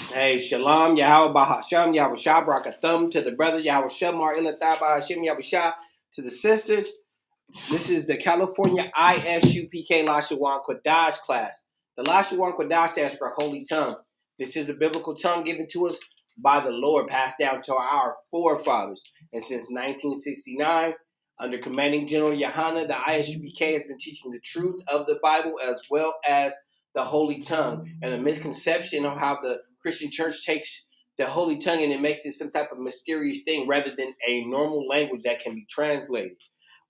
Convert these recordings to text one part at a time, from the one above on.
Hey, Shalom, Yahweh Bahasham, Yahweh Shah, Barakathum to the brothers, Yahweh Shamar, Ilathah Bahashim, Yahweh Shah to the sisters. This is the California ISUPK Lashawan Qadash class. The Lashawan Qadash stands for Holy Tongue. This is a biblical tongue given to us by the Lord, passed down to our forefathers. And since 1969, under Commanding General Yohana, the ISUPK has been teaching the truth of the Bible as well as the Holy Tongue. And the misconception of how the Christian church takes the Holy Tongue and it makes it some type of mysterious thing rather than a normal language that can be translated.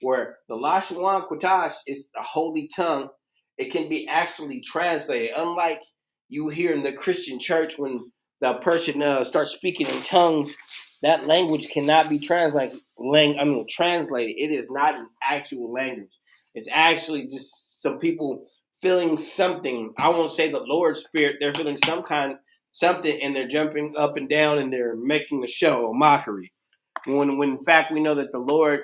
Where the Lashawan Qadash is the Holy Tongue, it can be actually translated. Unlike you hear in the Christian church when the person starts speaking in tongues, that language cannot be translated. It is not an actual language. It's actually just some people feeling something. I won't say the Lord's Spirit. They're feeling something, and they're jumping up and down, and they're making a show, a mockery. When in fact we know that the Lord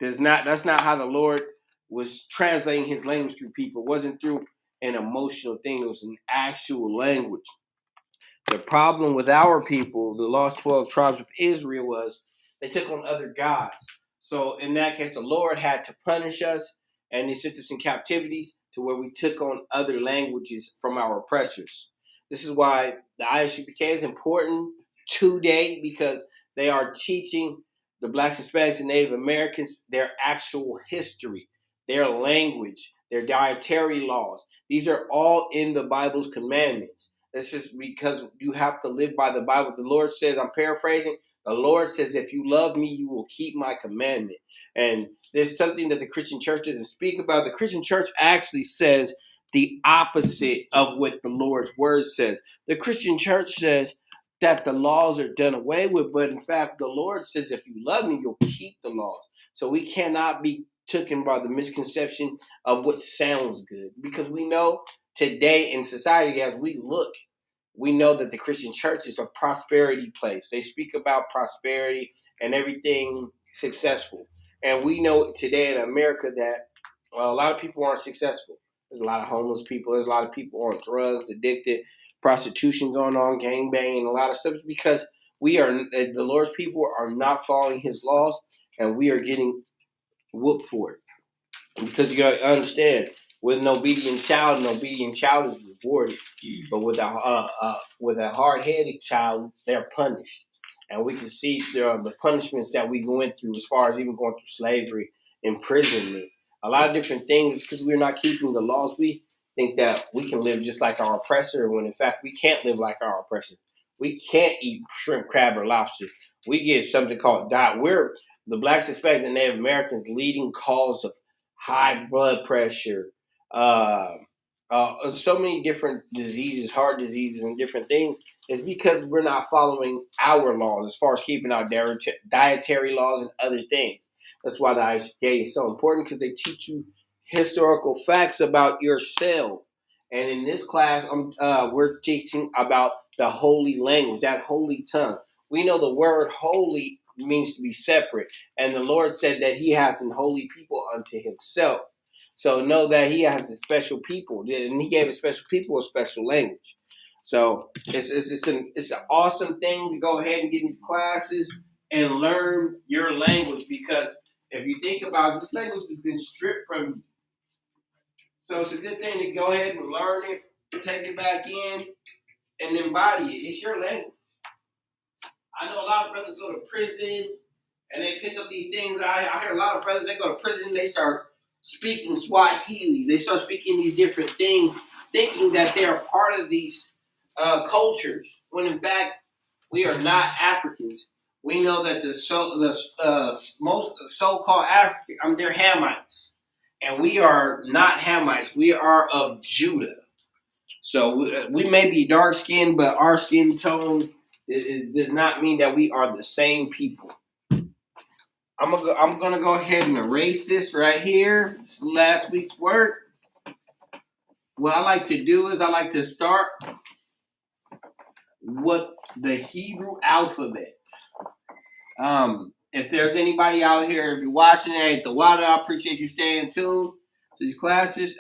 that's not how the Lord was translating his language through people. It wasn't through an emotional thing. It was an actual language. The problem with our people, the lost 12 tribes of Israel, was they took on other gods. So in that case, the Lord had to punish us, and he sent us in captivities to where we took on other languages from our oppressors. This is why the ISUPK is important today, because they are teaching the Blacks, Hispanics, and Native Americans their actual history, their language, their dietary laws. These are all in the Bible's commandments. This is because you have to live by the Bible. The Lord says, I'm paraphrasing, the Lord says, if you love me, you will keep my commandment. And there's something that the Christian church doesn't speak about. The Christian church actually says the opposite of what the Lord's word says. The Christian church says that the laws are done away with, but in fact, the Lord says, if you love me, you'll keep the laws. So we cannot be taken by the misconception of what sounds good, because we know today in society, as we look, we know that the Christian church is a prosperity place. They speak about prosperity and everything successful. And we know today in America that a lot of people aren't successful. There's a lot of homeless people. There's a lot of people on drugs, addicted, prostitution going on, gangbanging, a lot of stuff, because the Lord's people are not following his laws, and we are getting whooped for it. Because you got to understand, with an obedient child is rewarded. But with a hard-headed child, they're punished. And we can see the punishments that we went through, as far as even going through slavery, imprisonment, a lot of different things, because we're not keeping the laws. We think that we can live just like our oppressor, when in fact we can't live like our oppressor. We can't eat shrimp, crab, or lobster. We get something called diet. We're the Blacks, Hispanics, and Native Americans leading cause of high blood pressure, so many different diseases, heart diseases, and different things. Is because we're not following our laws as far as keeping our dietary laws and other things. That's why the ISUPK is so important, because they teach you historical facts about yourself. And in this class, we're teaching about the holy language, that holy tongue. We know the word holy means to be separate. And the Lord said that he has an holy people unto himself. So know that he has a special people, and he gave his special people a special language. So it's an awesome thing to go ahead and get these classes and learn your language, because if you think about it, this language has been stripped from you. So it's a good thing to go ahead and learn it, take it back in, and embody it. It's your language. I know a lot of brothers go to prison and they pick up these things. I hear a lot of brothers, they go to prison, they start speaking Swahili. They start speaking these different things, thinking that they're part of these cultures, when in fact we are not Africans. We know that most so-called African, they're Hamites, and we are not Hamites. We are of Judah. So we may be dark skinned, but our skin tone does not mean that we are the same people. I'm gonna go ahead and erase this right here. This is last week's work. What I like to do is I like to start with the Hebrew alphabet. If there's anybody out here, if you're watching it at the water, I appreciate you staying tuned to these classes.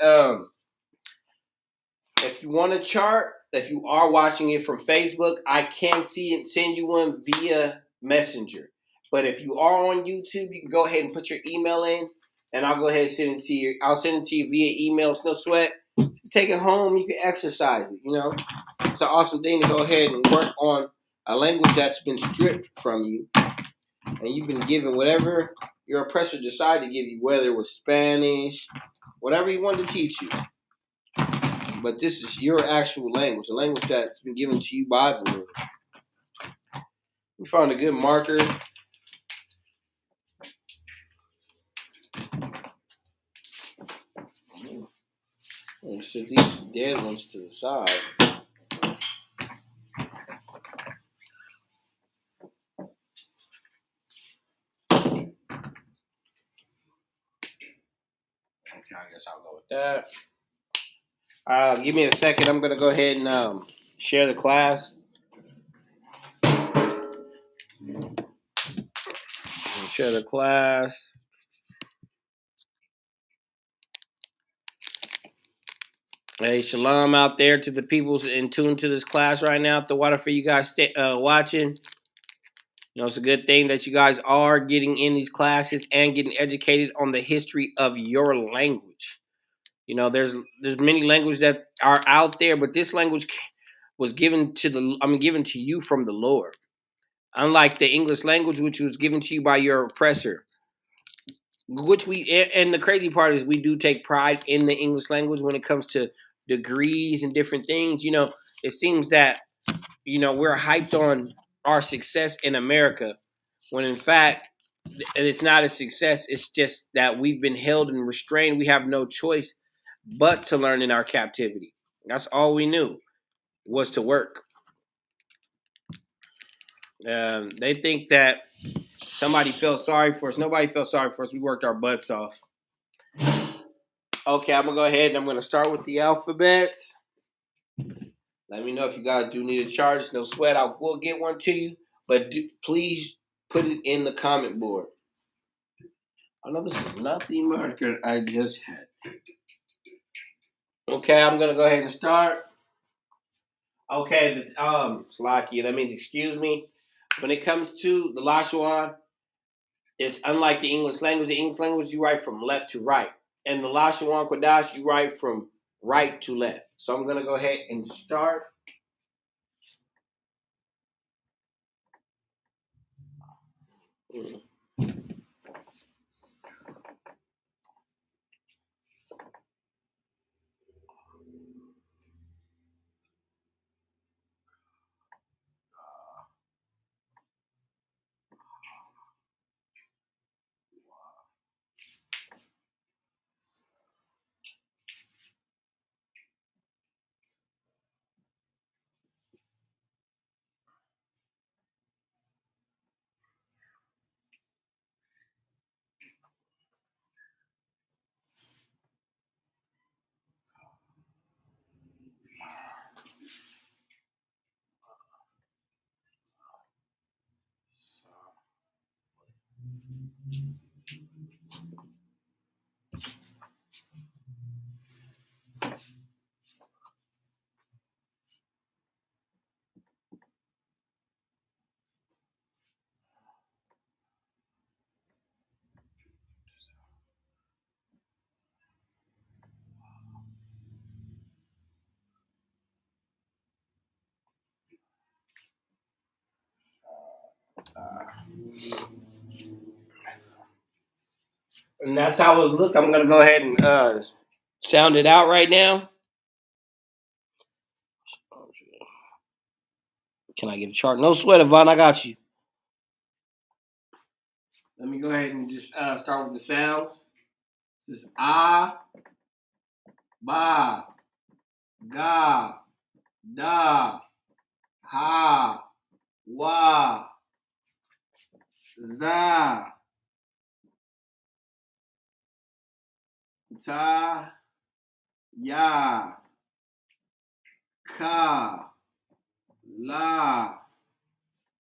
If you want a chart, if you are watching it from Facebook, I can see it, send you one via Messenger. But if you are on YouTube, you can go ahead and put your email in, and I'll go ahead and send it to you. I'll send it to you via email. It's no sweat. Take it home. You can exercise it. You know, it's an awesome thing to go ahead and work on a language that's been stripped from you, and you've been given whatever your oppressor decided to give you, whether it was Spanish, whatever he wanted to teach you. But this is your actual language, a language that's been given to you by the Lord. We found a good marker. And set these dead ones to the side. Okay, I guess I'll go with that. Give me a second. I'm going to go ahead and share the class. Share the class. Hey, shalom out there to the peoples in tune to this class right now. The water for you guys watching. You know, it's a good thing that you guys are getting in these classes and getting educated on the history of your language. You know, there's many languages that are out there, but this language was given to you from the Lord. Unlike the English language, which was given to you by your oppressor, and the crazy part is we do take pride in the English language when it comes to degrees and different things. You know, it seems that, you know, we're hyped on our success in America when in fact it's not a success. It's just that we've been held and restrained. We have no choice but to learn in our captivity. That's all we knew was to work. They think that somebody felt sorry for us. Nobody felt sorry for us. We worked our butts off. Okay, I'm going to go ahead and I'm going to start with the alphabet. Let me know if you guys do need a chart. No sweat. I will get one to you. But please put it in the comment board. I know this is not the marker I just had. Okay, I'm going to go ahead and start. Okay, Slakia, that means excuse me. When it comes to the Lashawan, it's unlike the English language. The English language, you write from left to right. And the Lashawan Qadash, you write from right to left. So I'm going to go ahead and start. And that's how it looked. I'm going to go ahead and sound it out right now. Can I get a chart? No sweat, Yvonne. I got you. Let me go ahead and just start with the sounds. This is ah, ba, ga, da, ha, wa, za, ta, ya, ka, la,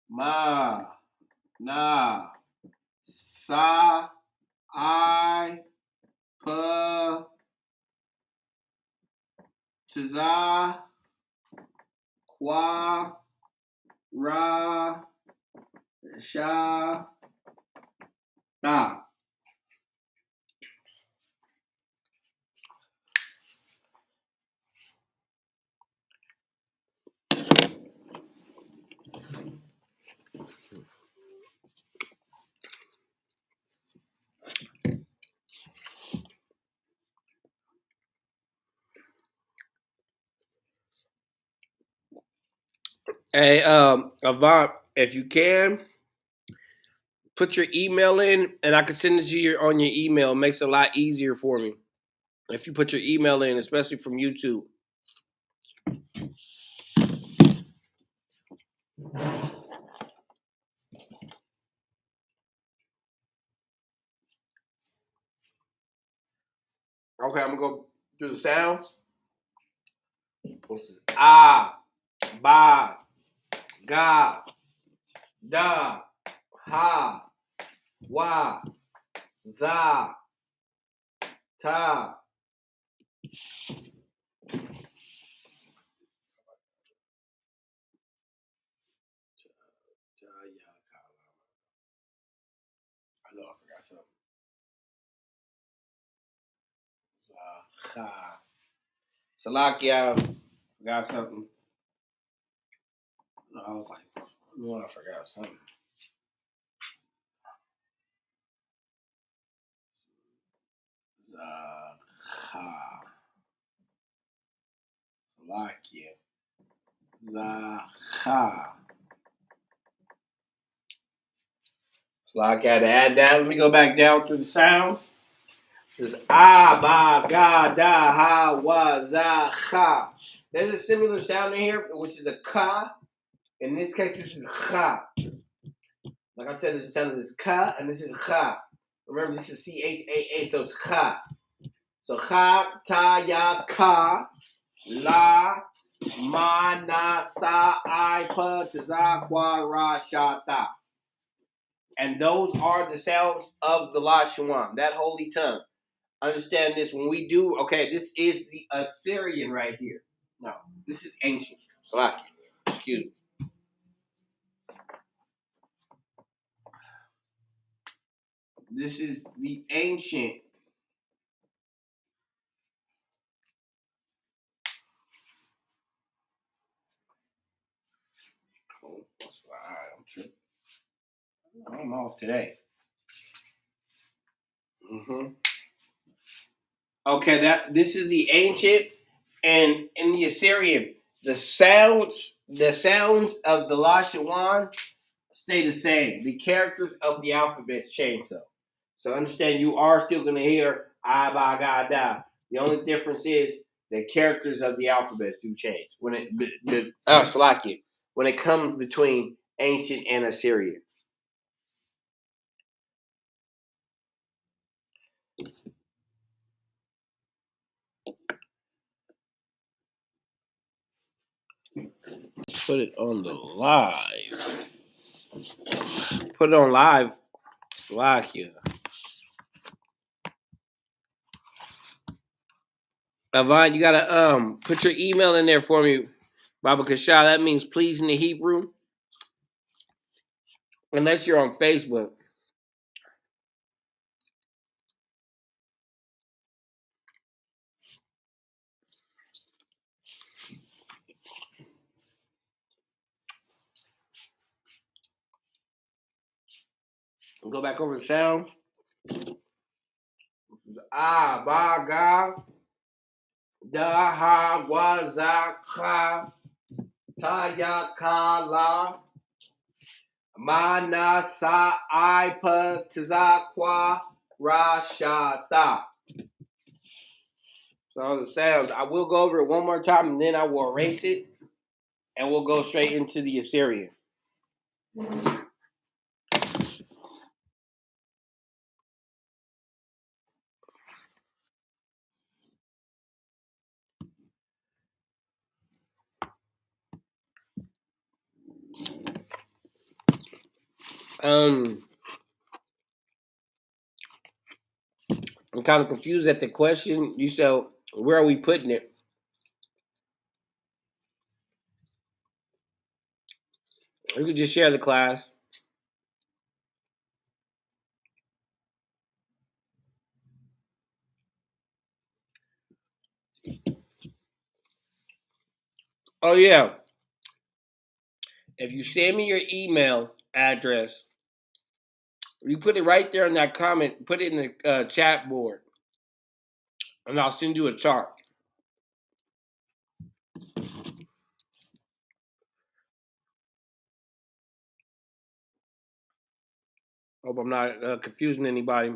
ma, na, sa, I, pa, Tza, Kwa, Ra, Sha, Da. Hey, Avant, if you can, put your email in, and I can send it to you on your email. It makes it a lot easier for me if you put your email in, especially from YouTube. Okay, I'm gonna go through the sounds. This is ah, ba, ga, da, ha, wa, za, ta. I know I forgot something. Salakia, forgot something. No, I was like, no, I forgot something. Salakia. Zaha. Salakia, I had to add that. Let me go back down through the sounds. It says ah, ba, ga, da, ha, wa, za, ha. There's a similar sound in here, which is a ka. In this case, this is cha. Like I said, there's a sound of this ka, and this is cha. Remember, this is C-H-A-A, so it's cha. So cha, ta, ya, ka, la, ma, na, sa, I, pa, tza, kwa, ra, sha, ta. And those are the sounds of the Lashawan, that holy tongue. Understand this when we do, okay, this is the Assyrian right here. No, this is ancient. Salaki. Excuse me. This is the ancient. Oh, that's why I'm tripping. I'm off today. Okay, this is the ancient, and in the Assyrian, the sounds of the Lashawan stay the same. The characters of the alphabets change though. So understand you are still gonna hear I ba ga da. The only difference is the characters of the alphabets do change. When when it comes between ancient and Assyrian. Put it on the live. Put it on live. Slovakia. Avant, you gotta put your email in there for me, Baba Kasha. That means please in the Hebrew. Unless you're on Facebook. Go back over the sounds. Ah, ba, ga, da, ha, wa, za, ka, ta, ya, ka, la, ma, na, sa, I, pa, tza, kwa, ra, sha, ta. So the sounds. I will go over it one more time and then I will erase it and we'll go straight into the Assyrian. I'm kind of confused at the question. You said, where are we putting it? You could just share the class. Oh yeah. If you send me your email address, you put it right there in that comment. Put it in the chat board, and I'll send you a chart. Hope I'm not confusing anybody.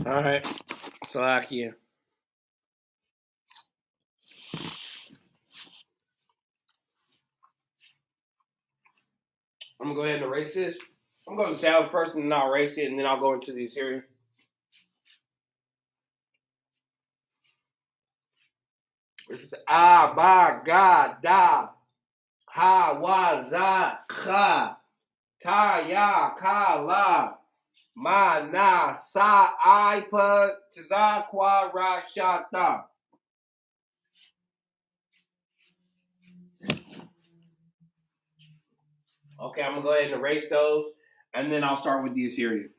All right, Salakia. I'm gonna go ahead and erase this. I'm going to sales first, and then I'll erase it, and then I'll go into the series. This is ba ga da ha wa za cha ta ya ka la ma na sa I pa tza kwa ra sha ta. Okay, I'm gonna go ahead and erase those, and then I'll start with the Assyrian.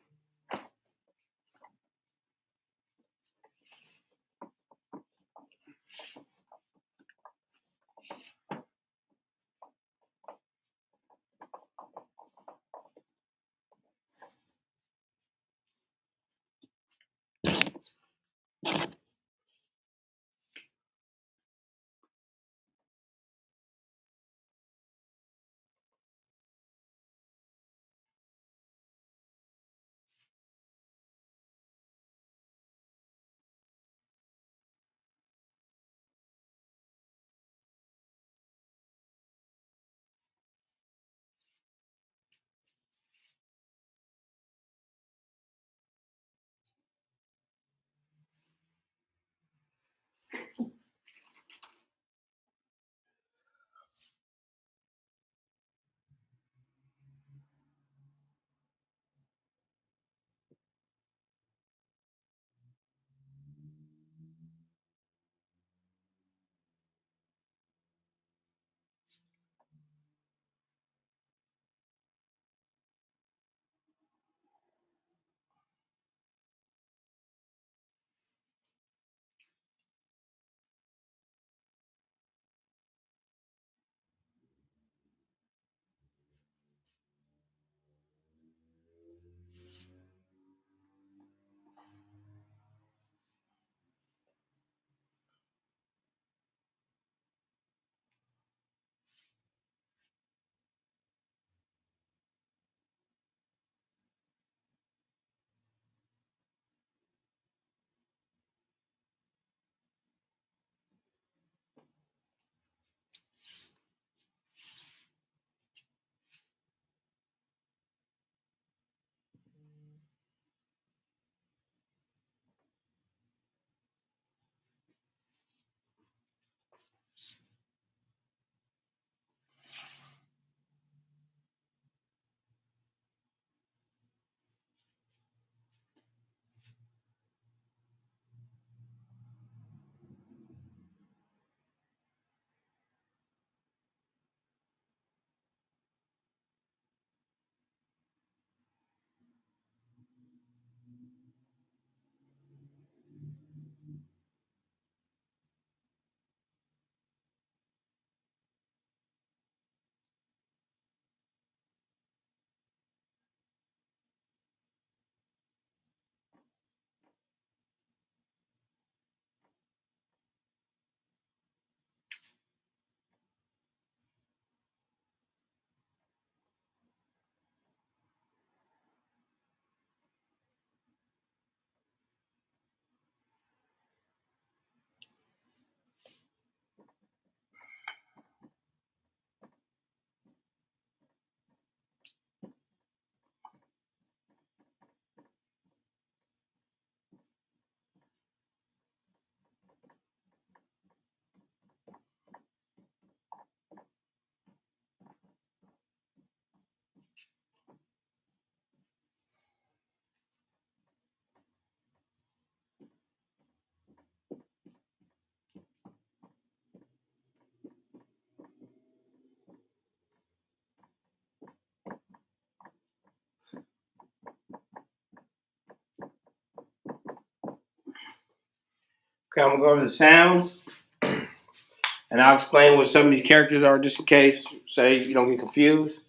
Okay, I'm gonna go over the sounds, and I'll explain what some of these characters are, just in case, so you don't get confused.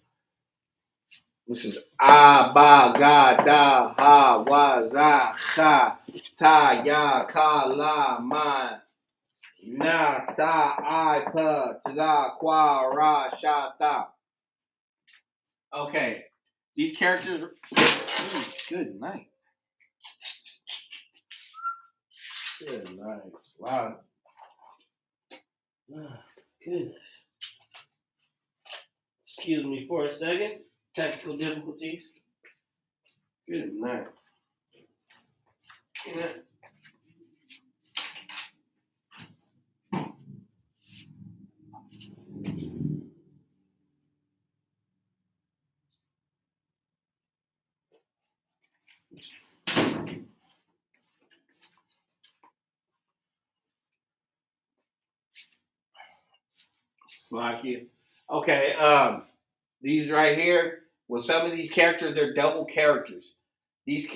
This is ah, ba, ga, da, ha, wa, za, cha, ta, ya, ka, la, ma, na, sa, I, pa, za, qua, ra, sha, ta. Okay, these characters. Good night. Good night. Wow. Oh, goodness. Excuse me for a second. Technical difficulties. Good night. Good night. Slocky. Okay, these right here, well, some of these characters, they're double characters. This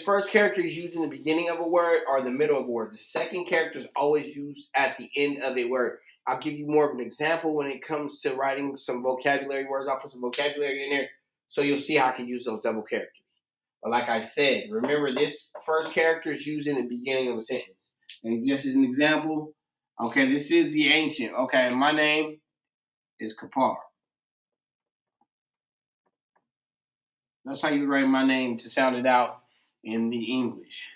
first character is used in the beginning of a word or the middle of a word. The second character is always used at the end of a word. I'll give you more of an example when it comes to writing some vocabulary words. I'll put some vocabulary in there so you'll see how I can use those double characters. But like I said, remember this first character is used in the beginning of a sentence. And just as an example, okay, this is the ancient. Okay, my name is Kapar. That's how you write my name to sound it out in the English.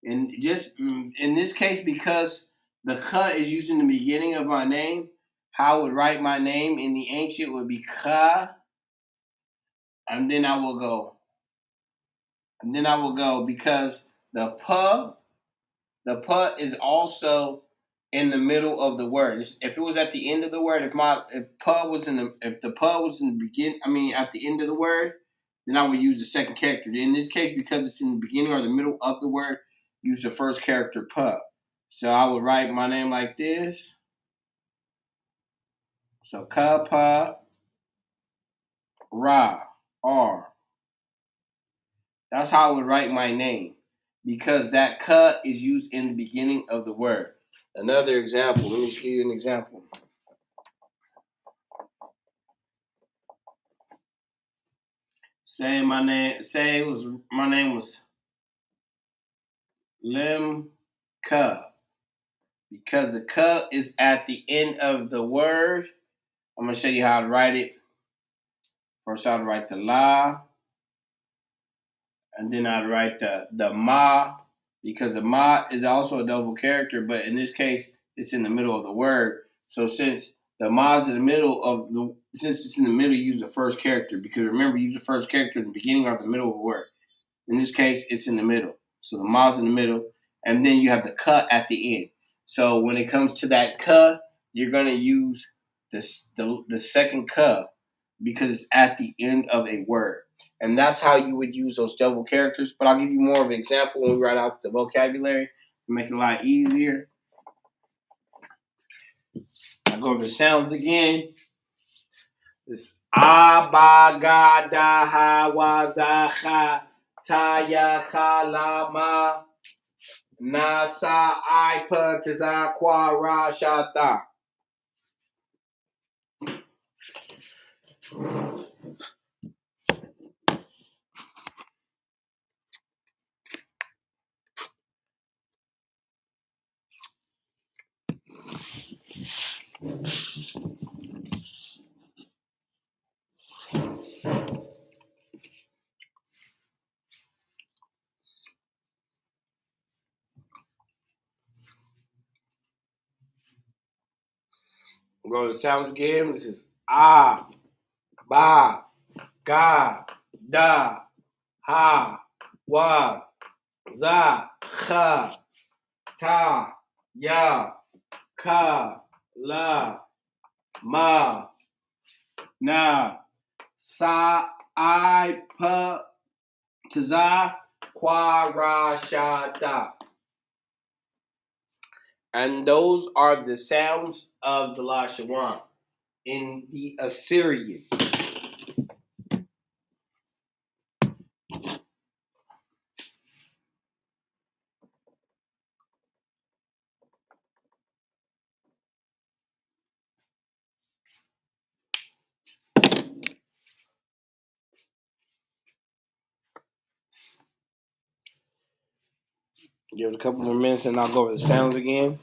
And just in this case, because the ka is used in the beginning of my name, how I would write my name in the ancient would be ka, and then I will go. And then I will go because the pa is also in the middle of the word. If it was at the end of the word, if the pa was in the beginning, at the end of the word, then I would use the second character. In this case, because it's in the beginning or the middle of the word, use the first character pa. So I would write my name like this. So ka pa ra r. That's how I would write my name because that ka is used in the beginning of the word. Another example. Let me just give you an example. Say my name was Lim Ka. Because the ka is at the end of the word, I'm gonna show you how to write it. First I'd write the la, and then I'd write the ma, because the ma is also a double character, but in this case, it's in the middle of the word. So since the ma's in the middle since it's in the middle, you use the first character, because remember, you use the first character in the beginning or the middle of a word. In this case, it's in the middle. So the ma's in the middle, and then you have the ka at the end. So when it comes to that ka, you're gonna use the second ka because it's at the end of a word. And that's how you would use those double characters. But I'll give you more of an example when we write out the vocabulary to make it a lot easier. I'll go over the sounds again. It's a, ba, ga, da, ha, wa, za, cha, ta, ya, ka, la, ma, na, sa, I, pa, ta, za, qua, ra, sha, ta. We'll go to the sounds again. This is a, ba, ga, da, ha, wa, za, cha, ta, ya, ka, la, ma, na, sa, I, pa, ta, za, qua, ra, sha, ta. And those are the sounds of the Lashawan in the Assyrian. Give it a couple more minutes and I'll go over the sounds again.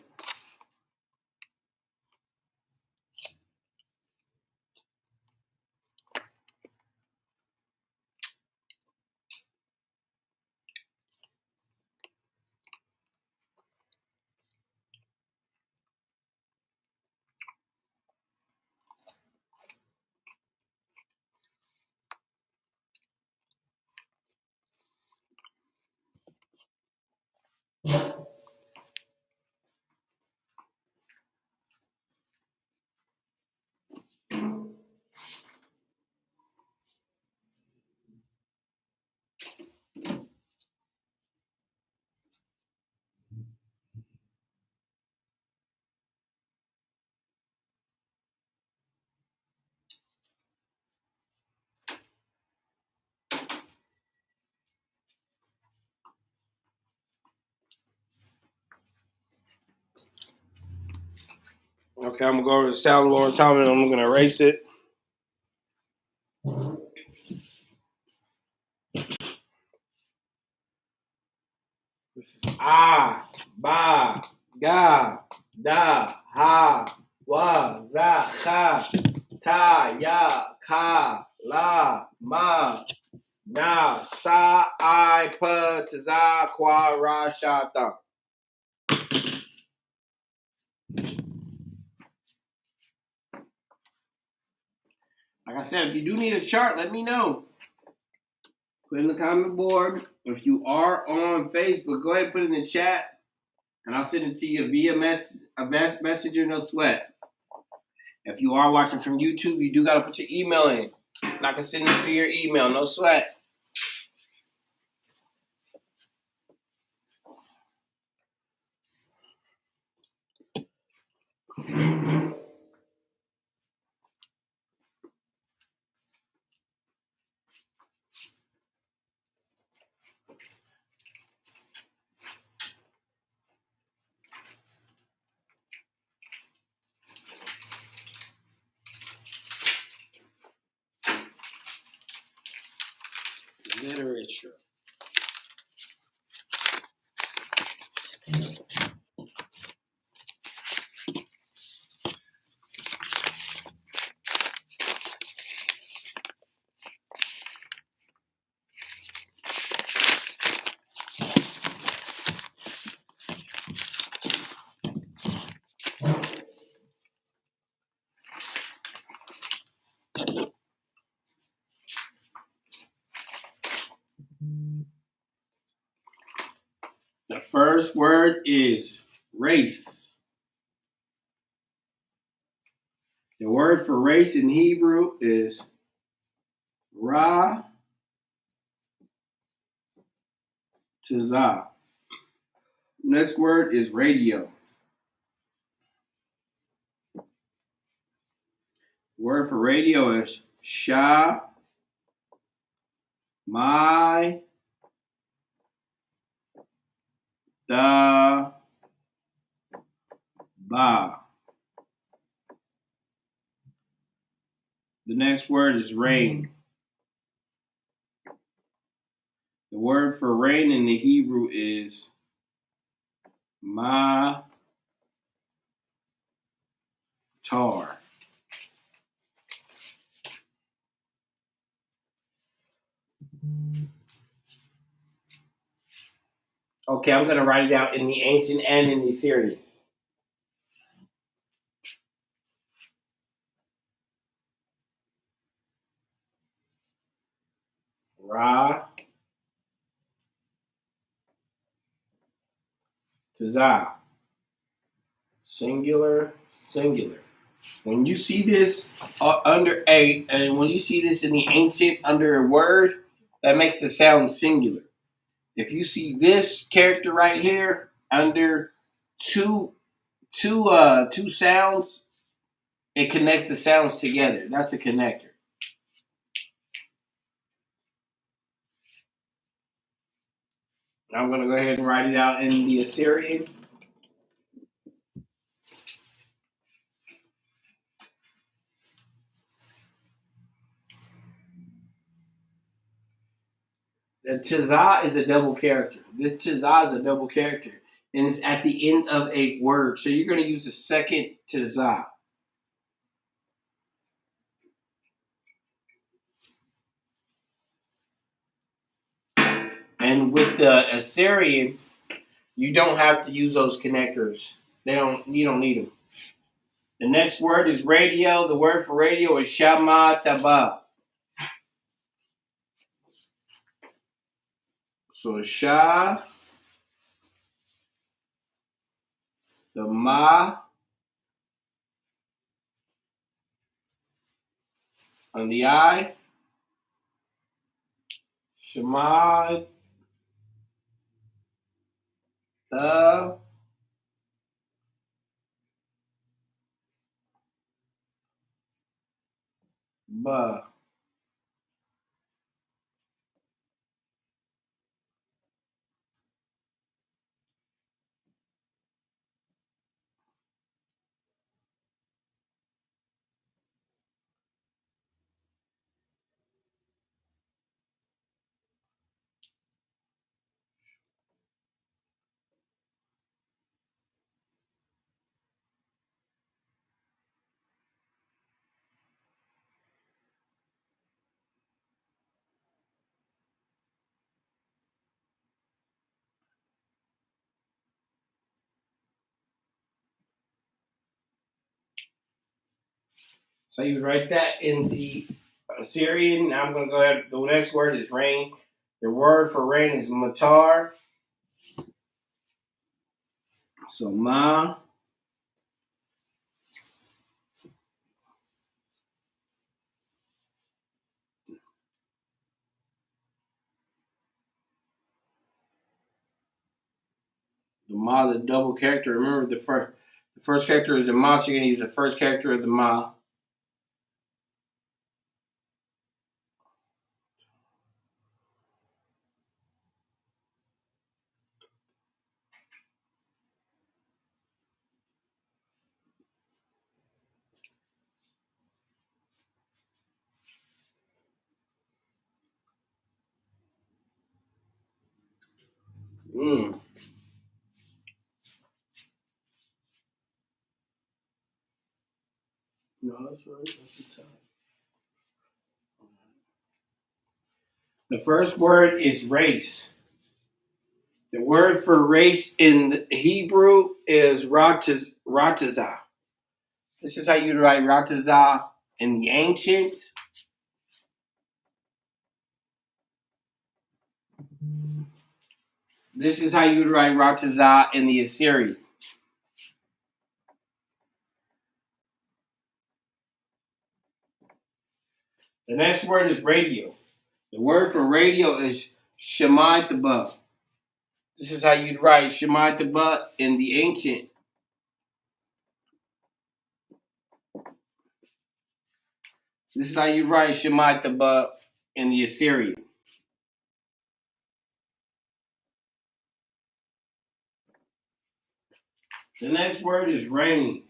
Okay, I'm gonna go over the sound one more time and I'm gonna erase it. This is ba, ga, da, ha, wa, za, cha, ta, ya, ka, la, ma, na, sa, I, pa, tza, kwa, ra, sha, ta. Like I said, if you do need a chart, let me know. Put in the comment board. If you are on Facebook, go ahead and put it in the chat, and I'll send it to you via messenger, no sweat. If you are watching from YouTube, you do got to put your email in. And I can send it to your email, no sweat. Literature. The first word is race. The word for race in Hebrew is ra tza. Next word is radio. The word for radio is sha my da ba. The next word is rain. The word for rain in the Hebrew is ma tar. Okay, I'm going to write it out in the ancient and in the Assyrian. Ra tza. Singular, singular. When you see this under a, and when you see this in the ancient under a word, that makes it sound singular. If you see this character right here under two sounds, it connects the sounds together. That's a connector. I'm going to go ahead and write it out in the Assyrian. The tizah is a double character. This tizah is a double character. And it's at the end of a word. So you're going to use the second tizah. And with the Assyrian, you don't have to use those connectors. You don't need them. The next word is radio. The word for radio is shama taba. So sha, the ma on the I, shama the ba. So you write that in the Assyrian. Now I'm going to go ahead. The next word is rain. The word for rain is matar. So ma. The ma is a double character. Remember the first character is the ma, so you're going to use the first character of the ma. Mm. No, that's right. That's the time. The first word is race. The word for race in Hebrew is ratazah. This is how you write ratazah in the ancients. This is how you write ratazah in the Assyrian. The next word is radio. The word for radio is shemai taba. This is how you'd write shemai taba in the ancient. This is how you write shemai taba in the Assyrian. The next word is rain.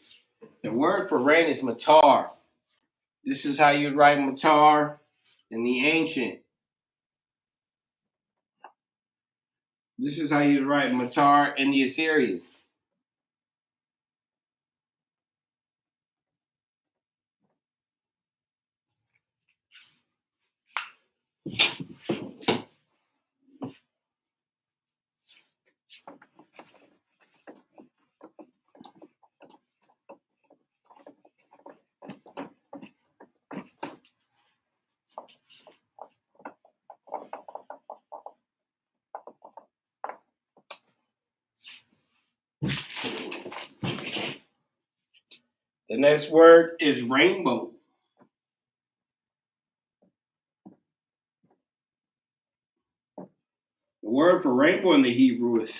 The word for rain is matar. This is how you'd write matar in the ancient. This is how you'd write matar in the Assyrian. The next word is rainbow. The word for rainbow in the Hebrew is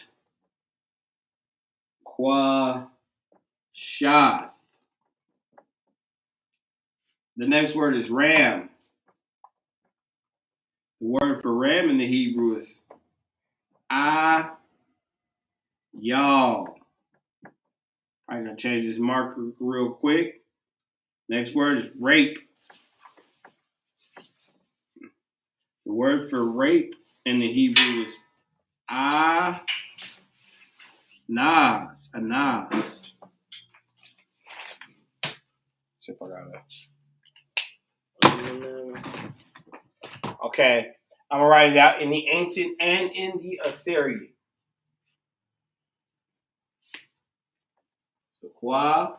Qadash. The next word is ram. The word for ram in the Hebrew is y'all. I'm going to change this marker real quick. Next word is rape. The word for rape in the Hebrew is Anaz. Anaz. See if I got it. Okay. I'm going to write it out in the ancient and in the Assyrian. So, Kwa,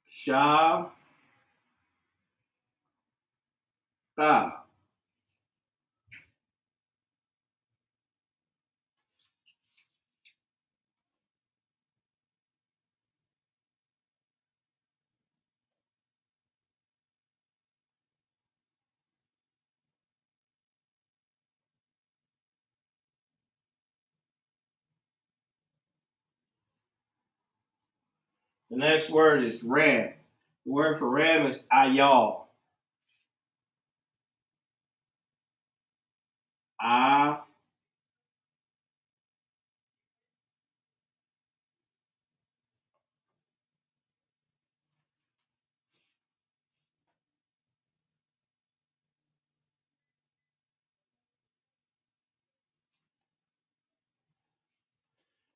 Sha, Ta. The next word is ram. The word for ram is ayal. Ah.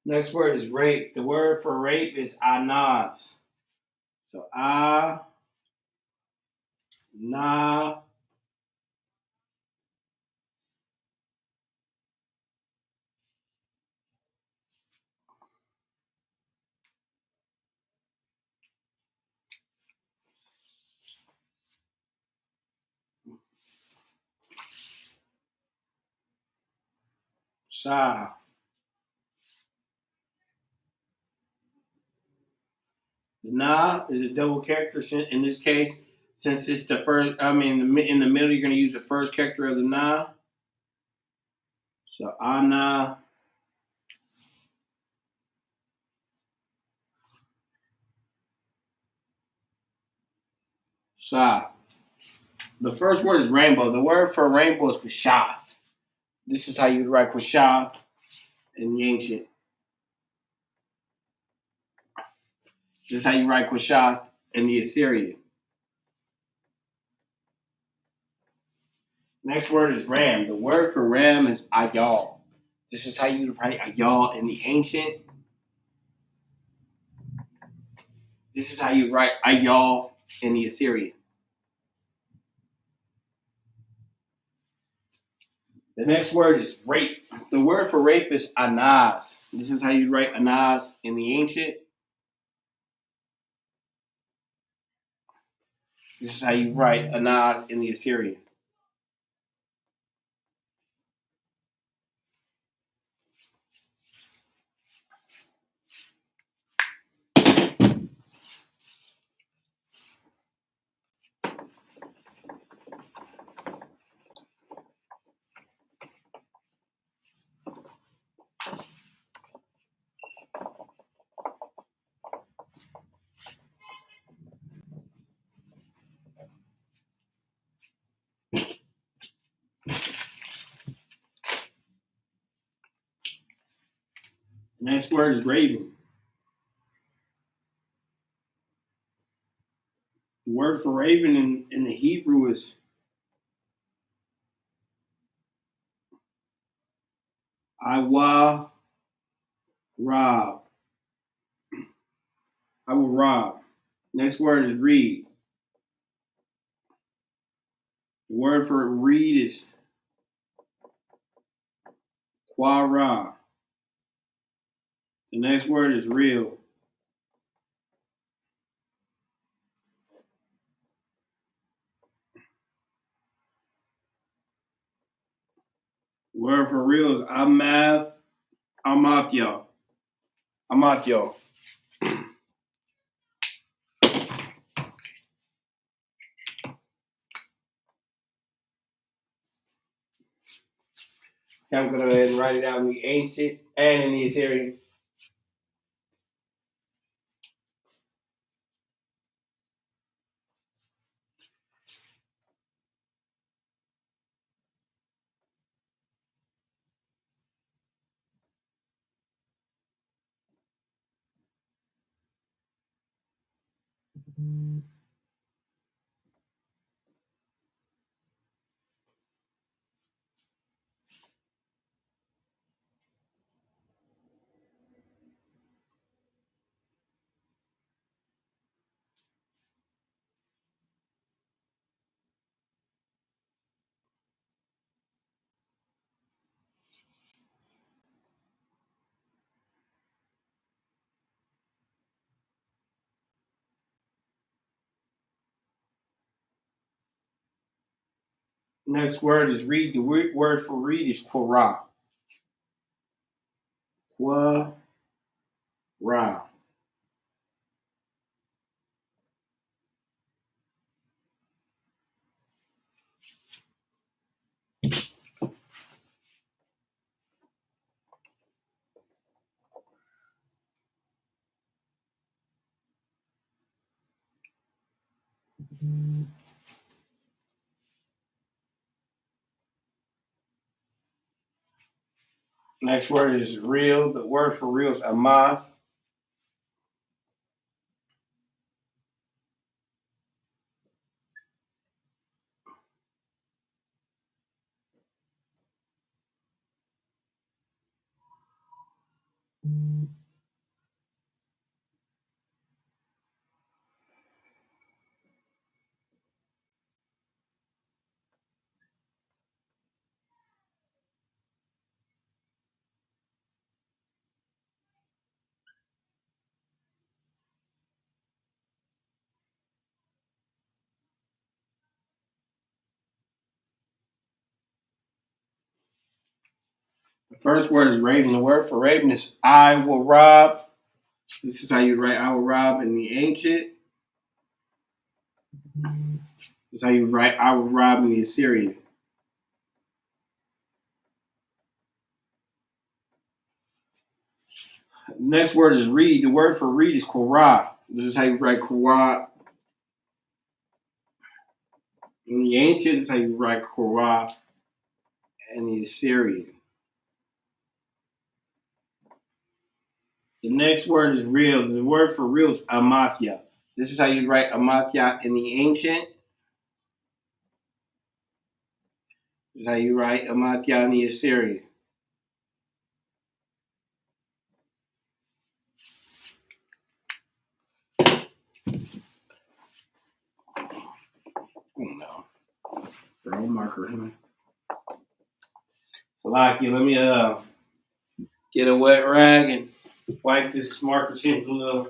Next word is rape. The word for rape is anaz. So na, sa. The na is a double character in this case. Since it's the first, in the middle, you're going to use the first character of the na. So ana, sa. The first word is rainbow. The word for rainbow is kshath. This is how you write kshath in the ancient. This is how you write kshath in the Assyrian. Next word is ram. The word for ram is ayal. This is how you write ayal in the ancient. This is how you write ayal in the Assyrian. The next word is rape. The word for rape is anaz. This is how you write anaz in the ancient. This is how you write anaz in the Assyrian. The next word is raven. The word for raven in the Hebrew is Iwa Rob. I will rob. Next word is reed. The word for reed is quara. The next word is real. The word for real is amath, amatyo. Amatyo. I'm going to go ahead and write it out in the ancient and in the Assyrian. Next word is read. The word for read is Quora. Quora. Next word is real. The word for real is amath. The first word is raven. The word for raven is I will rob. This is how you write I will rob in the ancient. This is how you write I will rob in the Assyrian. Next word is read. The word for read is Quora. This is how you write Quora in the ancient. This is how you write Quora in the Assyrian. The next word is real. The word for real is Amathia. This is how you write Amathia in the ancient. This is how you write Amathia in the Assyrian. Oh no. Throw a marker in. Salaki, let me get a wet rag and wipe this marker in a little.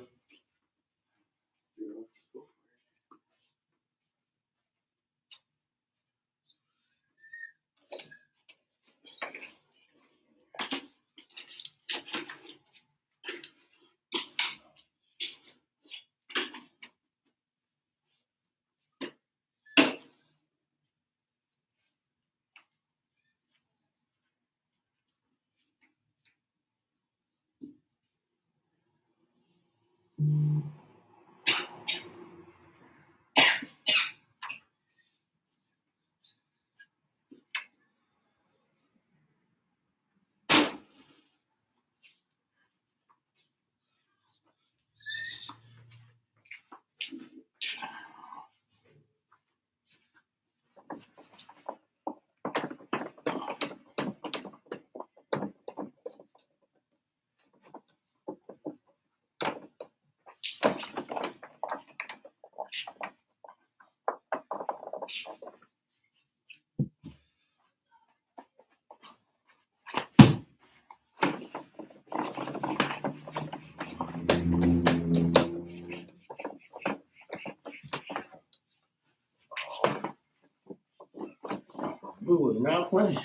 Who was not playing?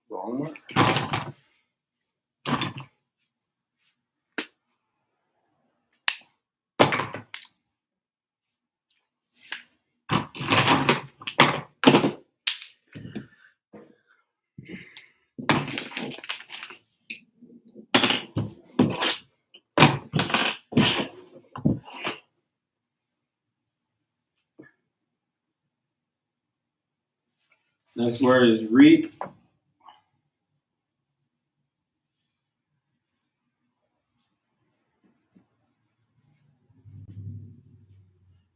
Wrong one. Next word is reap.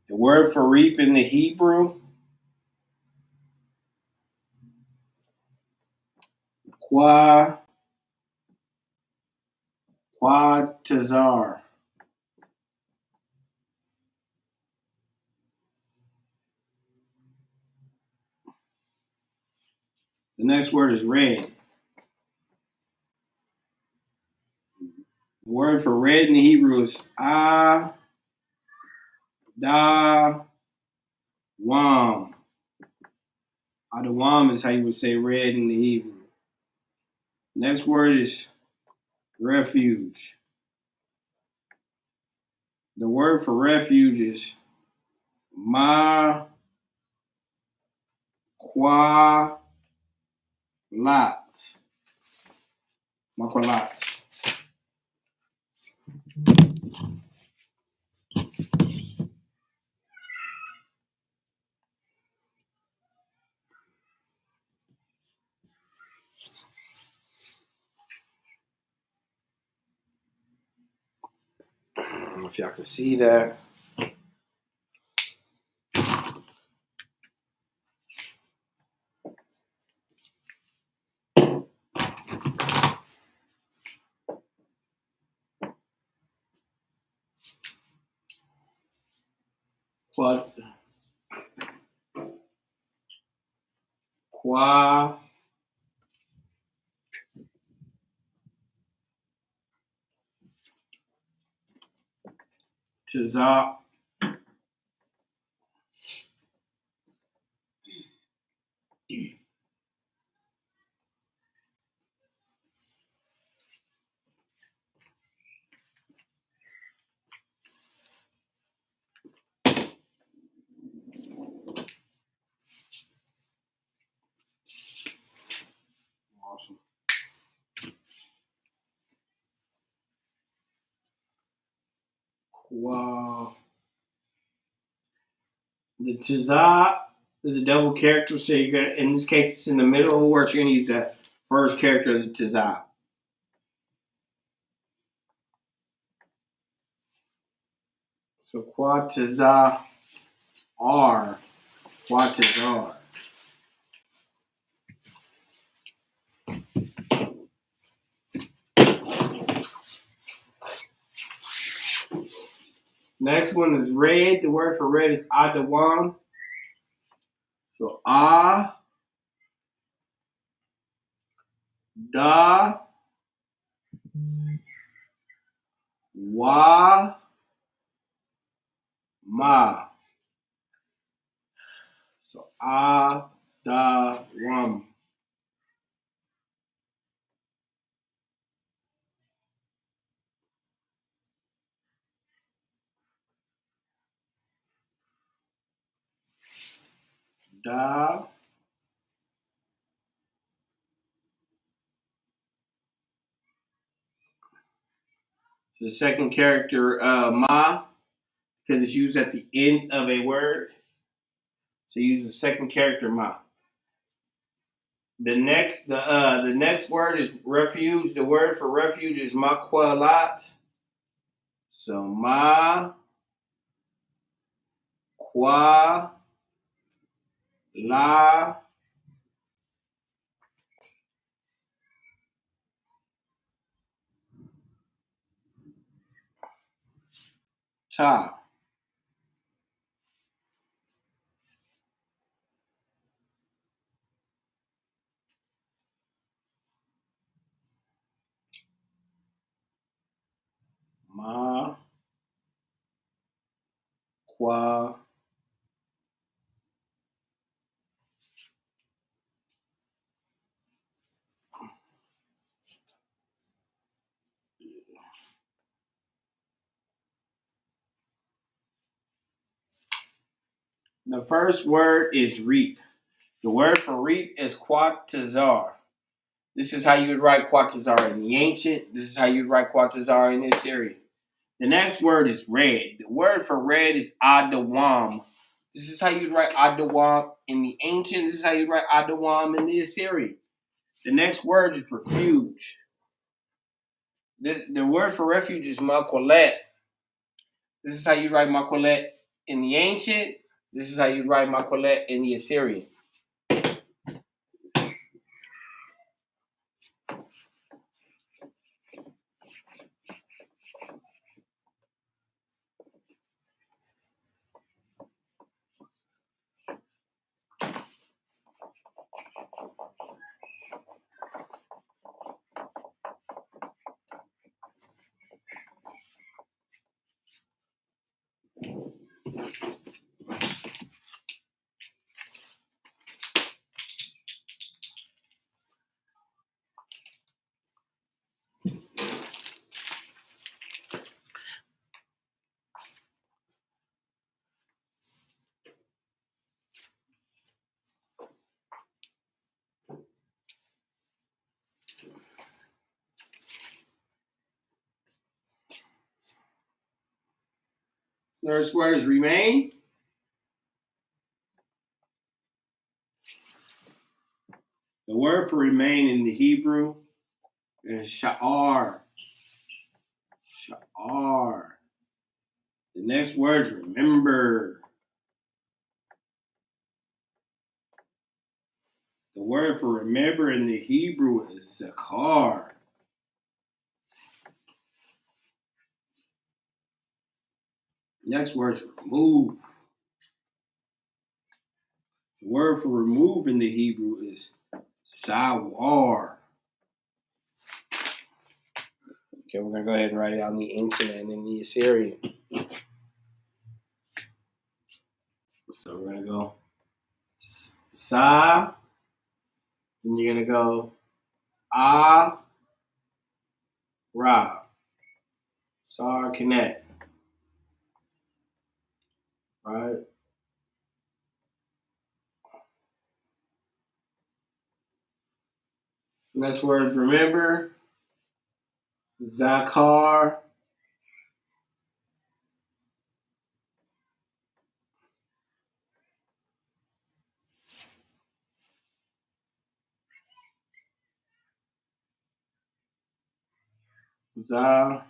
The word for reap in the Hebrew, quatazar. The next word is red. The word for red in the Hebrew is Da Wam. Adawam is how you would say red in the Hebrew. Next word is refuge. The word for refuge is Maqalat. Maqalat. I don't know if y'all can see that. But Qua Tazak. Awesome. Qua. The Tazak is a double character, so you're gonna, in this case, it's in the middle of the word. You're gonna use the first character of the Tazak. So Quatazar, Quatazar. Next one is red. The word for red is Adawam. So Da, Wa, Ma. So Adawam. Da. The second character, Ma, because it's used at the end of a word. So use the second character, Ma. The next word is refuge. The word for refuge is Maqalat. So Ma, Qua, La, Ta. Ma, Qua. The first word is reap. The word for reap is Quatazar. This is how you would write Quatazar in the ancient. This is how you would write Quatazar in this area. The next word is red. The word for red is Adawam. This is how you would write Adawam in the ancient. This is how you would write Adawam in the Assyrian. The next word is refuge. The word for refuge is Maqalat. This is how you write Maqalat in the ancient. This is how you write Maqalat in the Assyrian. Next word is remain. The word for remain in the Hebrew is sha'ar. Sha'ar. The next word is remember. The word for remember in the Hebrew is zakar. Next word is remove. The word for remove in the Hebrew is sawar. Okay, we're going to go ahead and write it out in the ancient and in the Assyrian. So we're going to go sa, and you're going to go ra. Sar connect. Right? Next word is remember. Zakar. Za.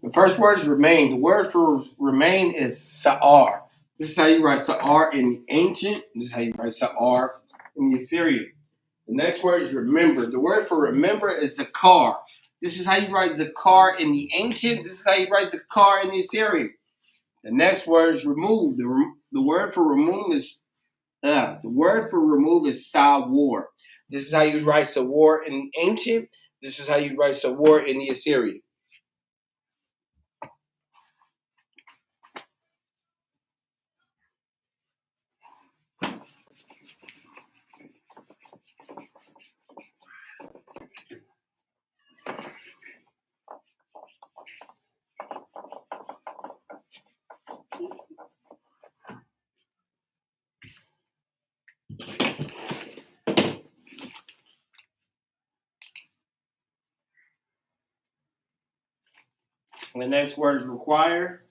The first word is remain. The word for remain is sa'ar. This is how you write sa'ar in the ancient. This is how you write sa'ar in the Assyrian. The next word is remember. The word for remember is zakar. This is how you write zakar in the ancient. This is how you write zakar in the Assyrian. The next word is remove. The word for remove is sawar. This is how you write sawar in the ancient. This is how you write sawar in the Assyrian. And the next word is require.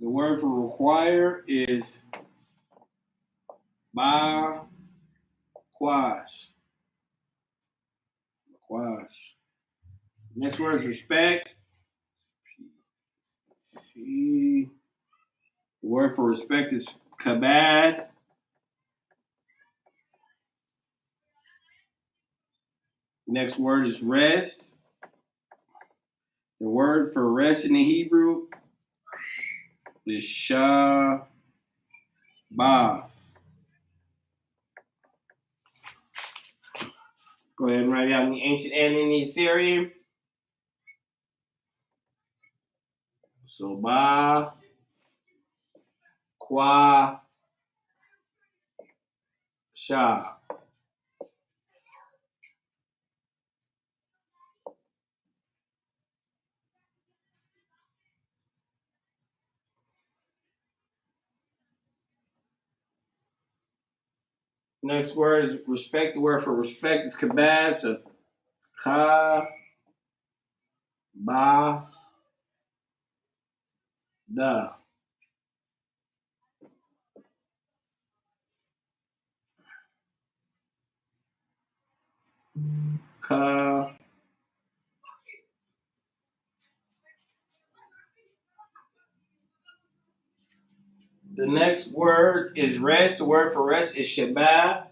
The word for require is ba quash. Next word is respect. The word for respect is kabad. Next word is rest. The word for rest in the Hebrew is shabbat. Go ahead and write it out in the ancient and in the Assyrian. So ba, qua, sha. Next word is respect. The word for respect is kabad. So ka, ba, da. Ka. The next word is rest. The word for rest is Shabbat.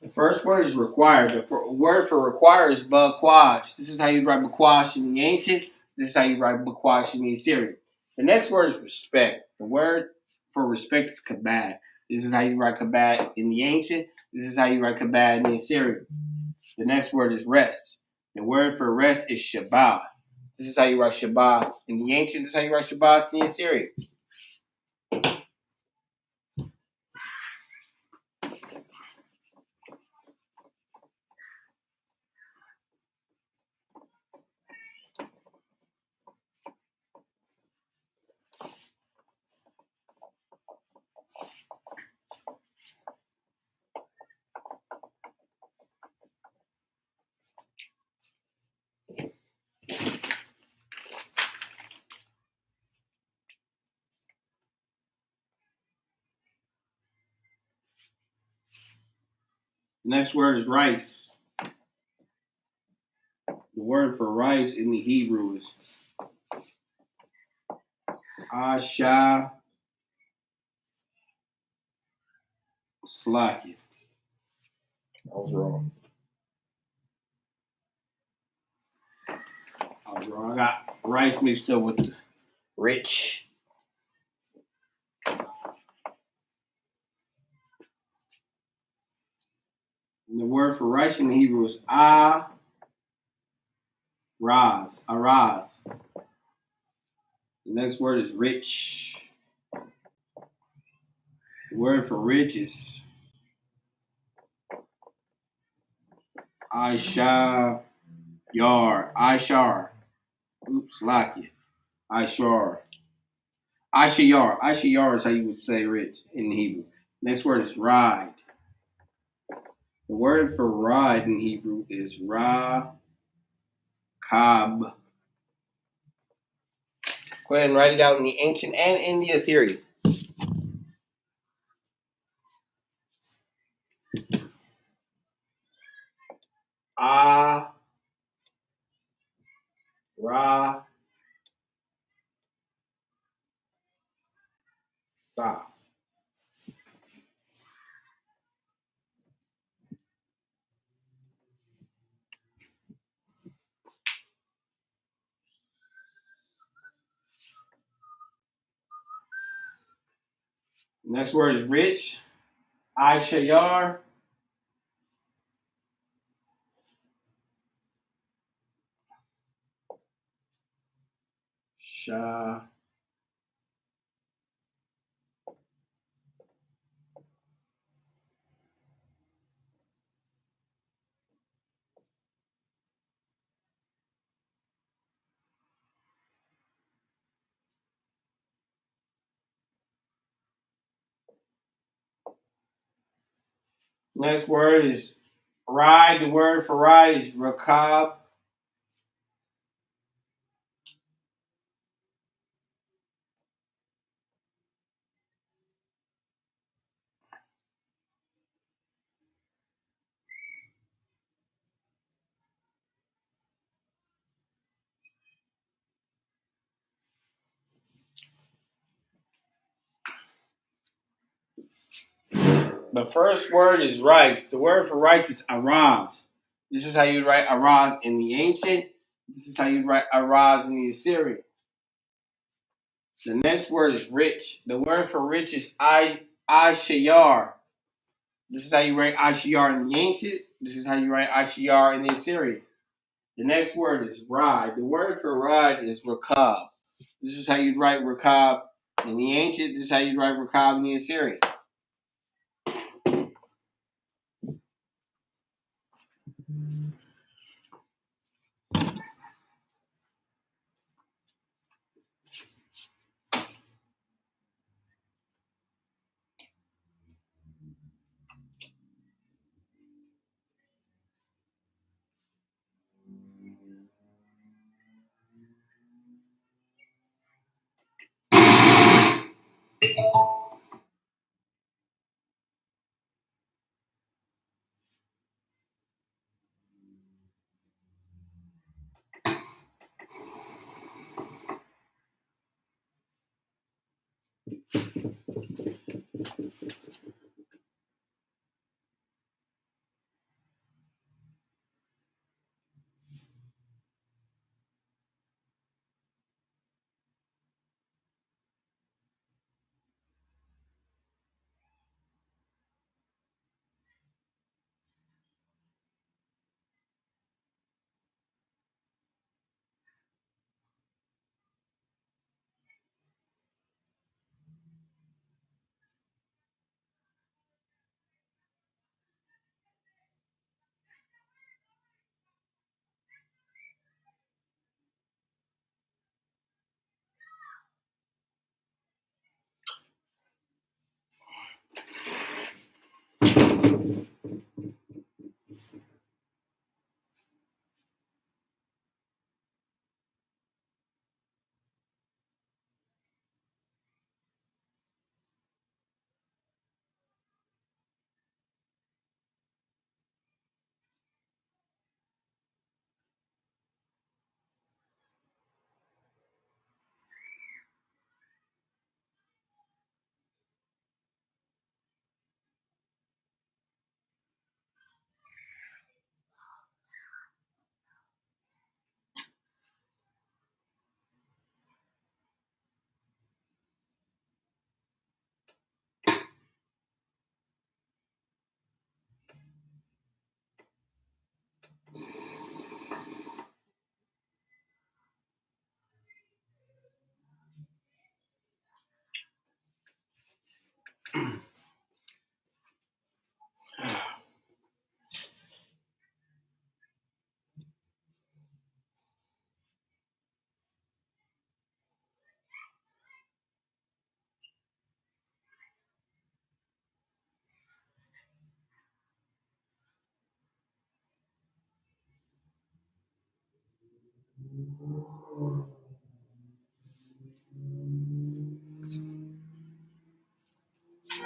The first word is required. The word for require is bakwash. This is how you write bakwash in the ancient. This is how you write bakwash in the Assyrian. The next word is respect. The word for respect is kabad. This is how you write kabad in the ancient. This is how you write kabad in the Assyrian. The next word is rest. The word for rest is Shabbat. This is how you write Shabbat in the ancient. This is how you write Shabbat in the Assyrian. The next word is rice. The word for rice in the Hebrew is Asha Slakia. I was wrong. I got rice mixed up with the rich. And the word for rice in the Hebrew is araz. Araz. The next word is rich. The word for rich is Aisha Yar. Aishar. Oops, Lakia. Aishar. Aishayar. Aishayar is how you would say rich in Hebrew. Next word is ride. The word for ride in Hebrew is Ra Kab. Go ahead and write it out in the ancient and in the Assyrian. Ah, Ra, Sa. Next word is rich. Aishayar. Sha. Next word is ride. The word for ride is Rakab. The first word is rice. The word for rice is araz. This is how you write araz in the ancient. This is how you write araz in the Assyrian. The next word is rich. The word for rich is Ashayar. This is how you write Ashayar in the ancient. This is how you write Ashayar in the Assyrian. The next word is ride. The word for ride is rakab. This is how you write rakab in the ancient. This is how you write rakab in the Assyrian.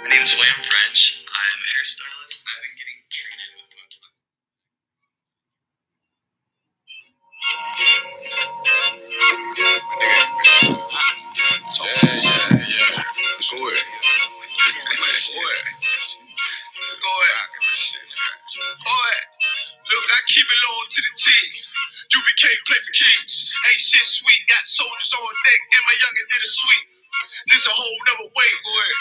My name is William French. I'm a hairstylist. I've been getting treated with Botox. Yeah. Go ahead. Go ahead. Look, I keep it low to the T. UBK play for Kings. Ain't shit sweet. Got soldiers on deck, and my youngin' did a sweep. This a whole nother way.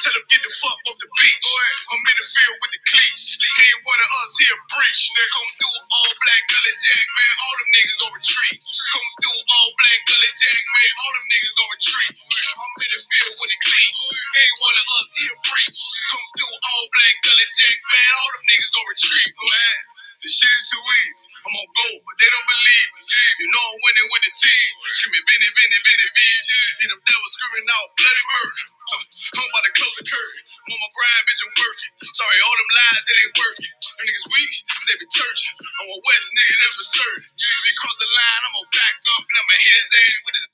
Tell him get the fuck off the beach. I'm in the field with the cleats. He ain't one of us, he a breach. Nigga, come through all black gully jack, man. All them niggas gon' retreat. Come through all black gully jack, man. All them niggas gon' retreat. I'm in the field with the cleats. He ain't one of us, he a breach. Come through all black gully jack, man. All them niggas gon' retreat, man. This shit is too easy. I'm on go, but they don't believe me. You know I'm winning with the team. Screaming Vinny, Vinny, Vinny, V's. Hear them devils screaming out bloody murder. I'm about to close the curtain. I'm on my grind, bitch, I'm working. Sorry, all them lies, it ain't working. Them niggas weak, they be churching. I'm a West nigga, that's for certain. If he cross the line, I'm gonna back up and I'ma hit his ass with his.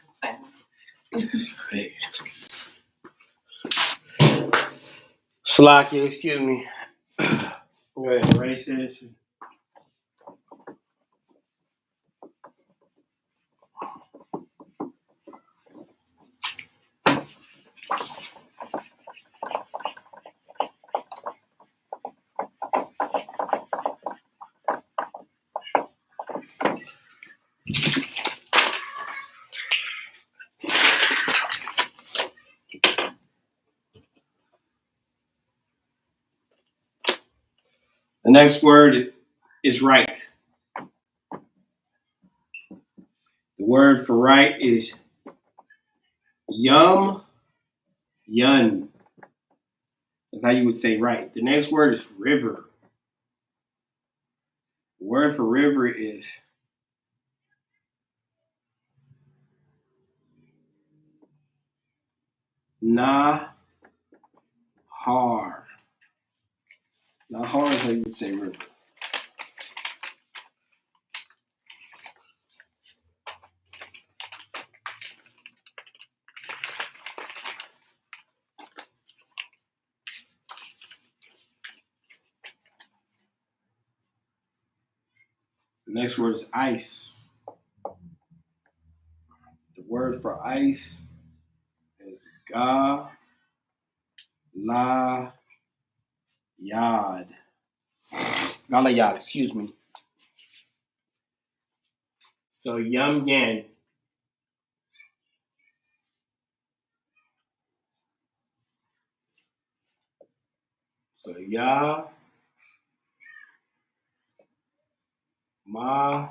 his family. Slocky, excuse me. Go ahead, erase this. The next word is right. The word for right is yum yun. That's how you would say right. The next word is river. The word for river is nahar. Nahar is how you would say river. The next word is ice. The word for ice is galayad. Galayad, excuse me. So yum yen. So ya ma.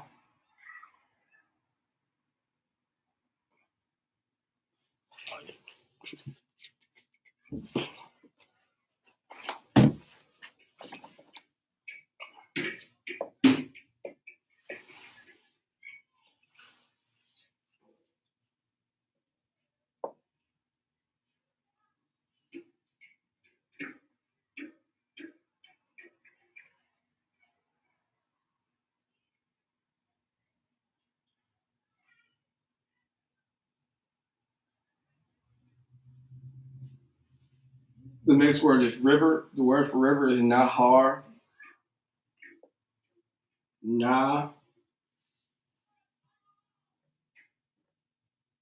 The next word is river. The word for river is nahar. Na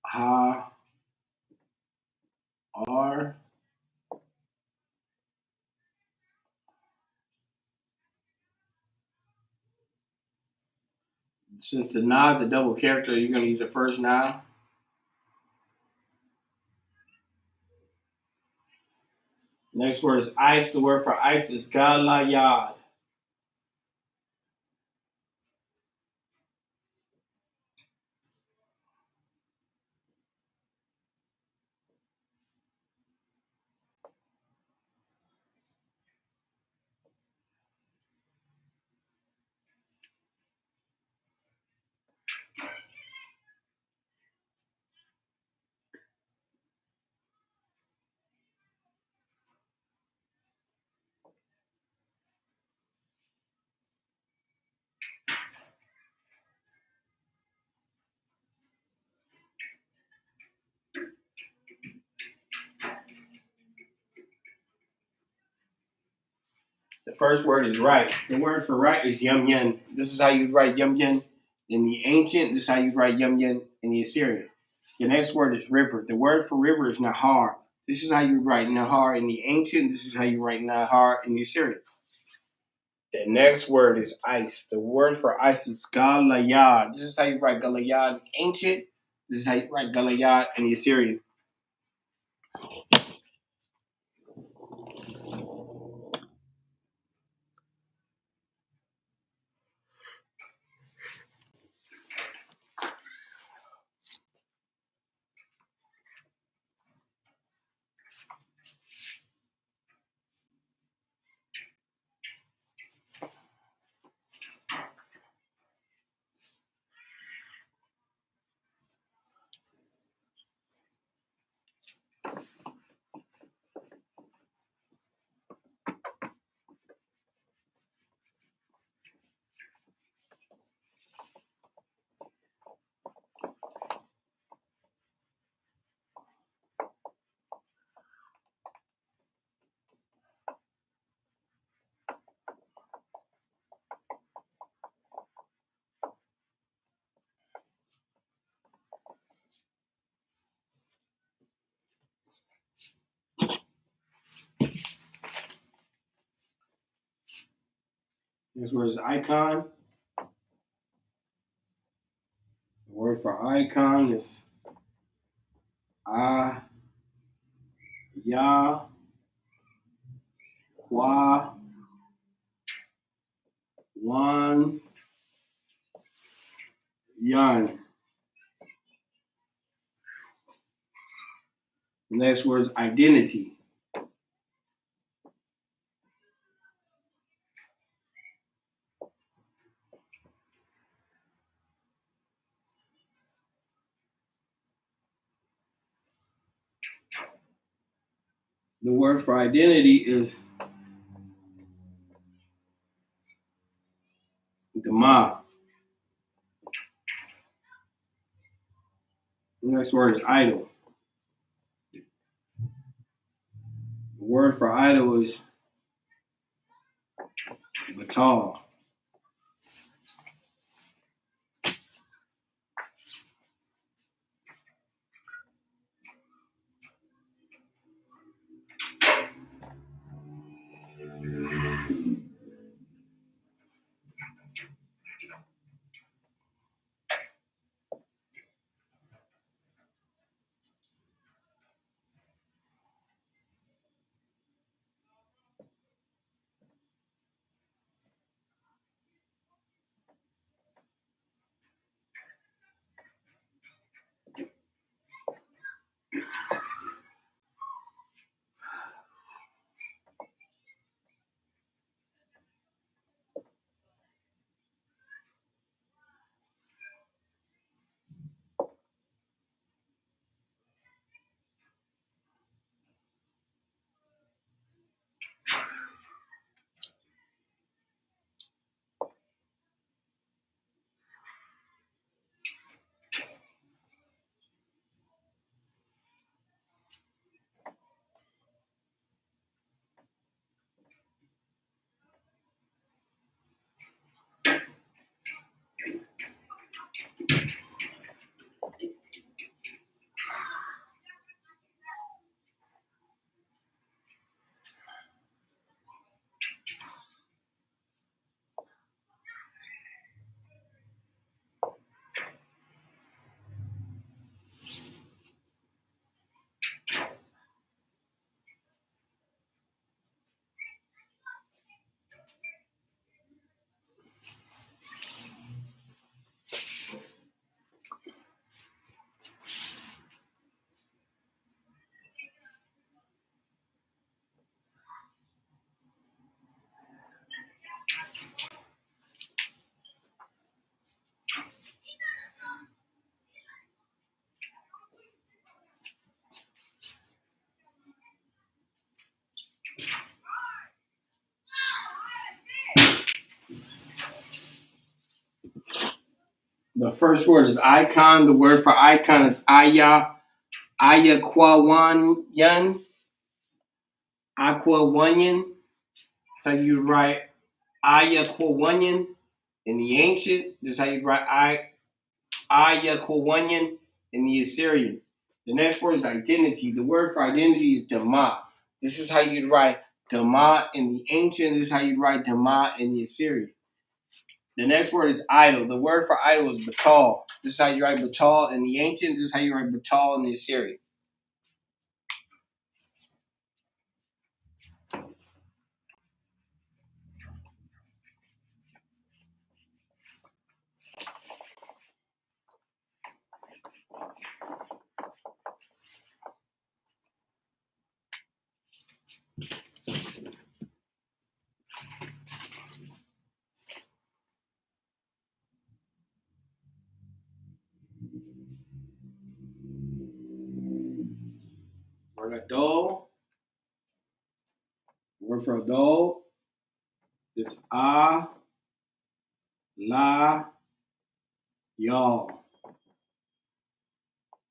ha r. Since the na is a double character, you're going to use the first na. Next word is ice. The word for ice is galayad. The first word is right. The word for right is yum yen. This is how you write yum yen in the ancient. This is how you write yum yen in the Assyrian. The next word is river. The word for river is nahar. This is how you write nahar in the ancient. This is how you write nahar in the Assyrian. The next word is ice. The word for ice is galayad. This is how you write galayad in ancient. This is how you write galayad in the Assyrian. Next word is icon. The word for icon is Ya Kwa Wan Yan. The next word is identity. The word for identity is Dema. The next word is idol. The word for idol is Batal. The first word is icon. The word for icon is Ayaquawanyan. Aquawanyan. That's how you write Ayaquawanyan in the ancient. This is how you write Ayaquawanyan in the Assyrian. The next word is identity. The word for identity is Dema. This is how you'd write Dema in the ancient. This is how you write Dema in the Assyrian. The next word is idol. The word for idol is Batal. This is how you write Batal in the ancient. This is how you write Batal in the Assyrian. Word adol. Word for adol is la, y'all.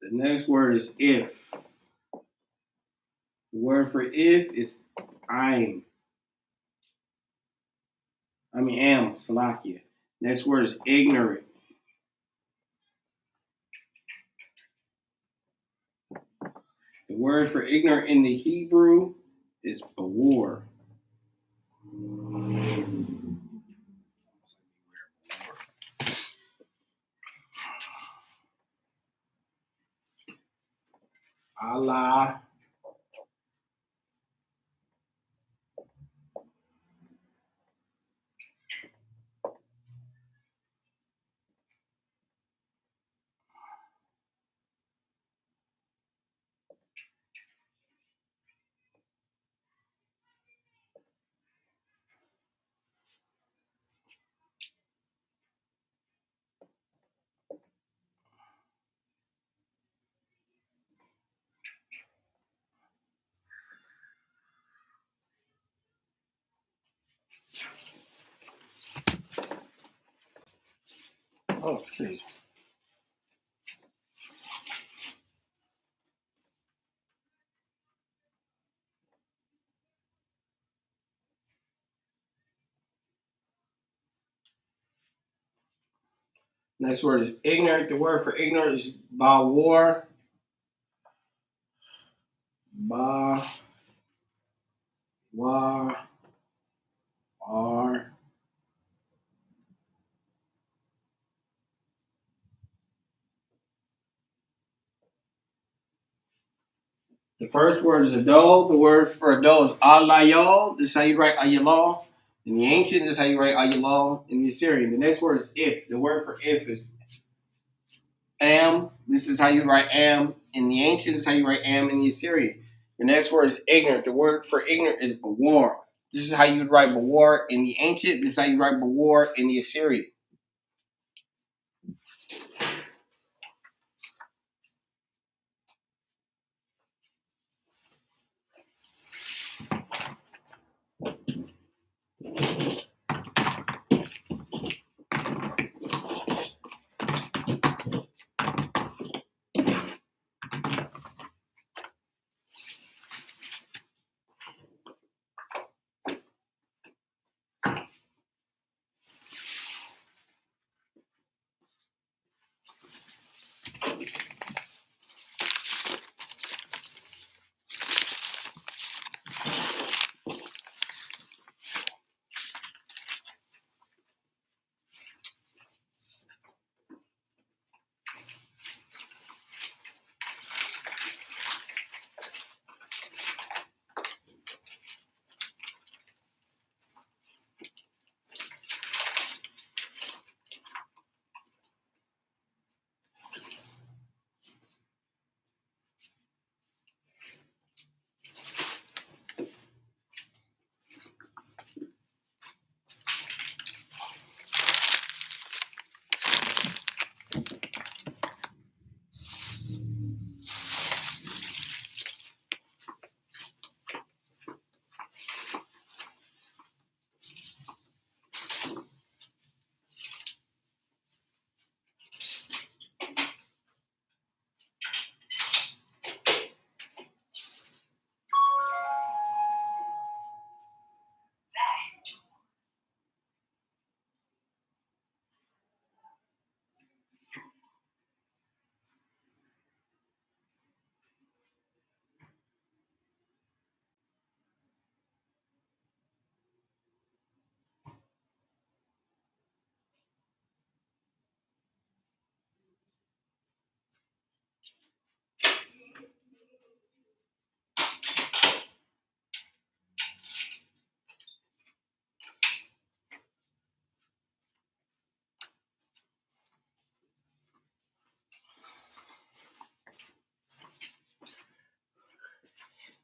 The next word is if. The word for if is am, Salakia. Next word is ignorant. The word for ignorant in the Hebrew is bewar. Allah. Oh, please. Next word is ignorant. The word for ignorant is bawar. Ba, wa, ar. The first word is adol. The word for adol is alayol. This is how you write ayalol. In the ancient, this is how you write ayalol. In the Assyrian, the next word is if. The word for if is am. This is how you write am. In the ancient, this is how you write am in the Assyrian. The next word is ignorant. The word for ignorant is bawar. This is how you would write bawar in the ancient. This is how you write bawar in the Assyrian.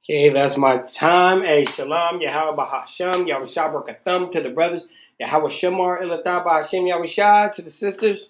Okay, that's my time. Hey, shalom, Yahweh Bahasham, Yahweh Shabrak Thumb to the brothers, Yahweh Shamar Ilatah Bahashim Yahweh Shah to the sisters.